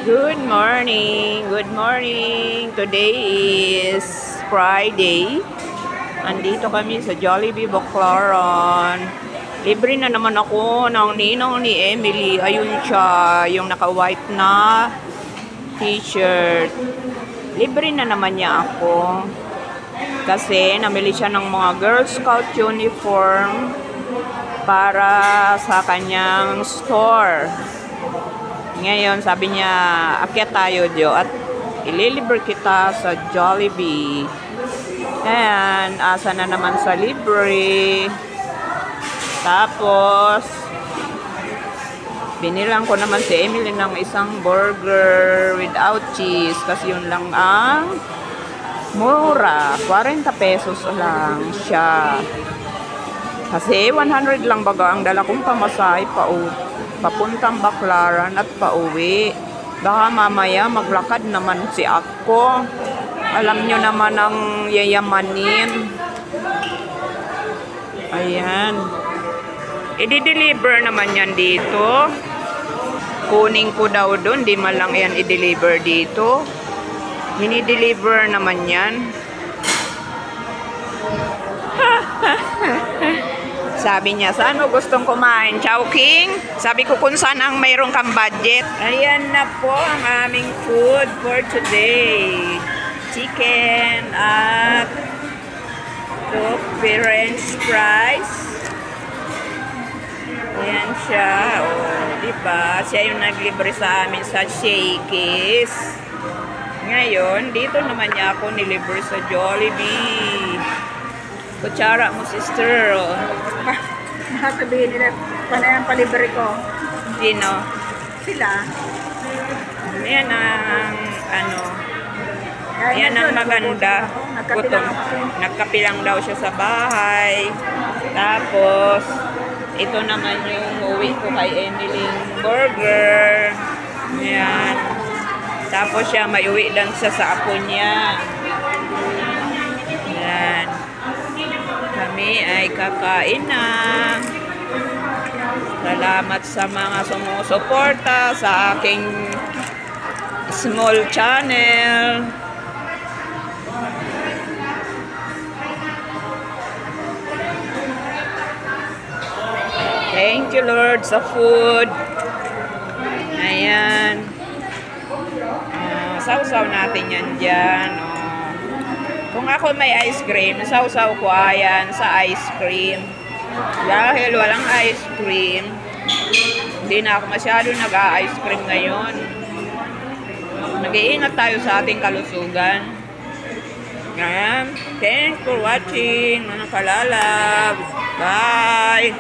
Good morning! Good morning! Today is Friday. Andito kami sa Jollibee, Baclaran. Libre na naman ako ng ninong ni Emily. Ayun siya, yung naka-white na t-shirt. Libre na naman niya ako. Kasi namili siya ng mga Girl Scout uniform para sa kanyang store. Ngayon, sabi niya, akyat tayo, Jo, at ililibre kita sa Jollibee. Ayan, asa na naman sa libre. Tapos, binilang ko naman si Emily ng isang burger without cheese. Kasi yun lang ang mura. 40 pesos lang siya. Kasi 100 lang baga ang dala kong pamasahe papuntang Baclaran at pauwi. Baka mamaya maglakad naman si ako. Alam nyo naman ang yayamanin. Ayan. I-deliver naman yan dito. Kuning ko daw doon. Di man lang yan i-deliver dito. Hini-deliver naman yan. Sabi niya, saan mo gustong kumain? Chowking? Sabi ko kung saan ang mayroong kang budget. Ayan na po ang aming food for today. Chicken at French fries. Ayan siya. O, diba? Siya yung naglibre sa amin sa Shakey's. Ngayon, dito naman niya ako nilibre sa Jollibee. Kutsara mo, sister. Nakasabihin nila, panay ang palibre ko. Sino? Sila. Yan ang, yan ang maganda. Gutom. Nagkapilang daw siya sa bahay. Tapos, ito naman yung uwi ko kay Emily burger. Yan. Tapos siya, may uwi lang siya sa apo niya. Yan. Kami ay kakain na. Salamat sa mga sumusuporta sa aking small channel. Thank you, Lord, sa food. Ayan. Sausaw natin yan dyan. Kung ako may ice cream, sausaw ko ayan sa ice cream. Dahil walang ice cream, hindi na ako masyado nag-ice cream ngayon. Nag-iingat tayo sa ating kalusugan. Ayan. Thanks for watching, mga kalalab. Bye!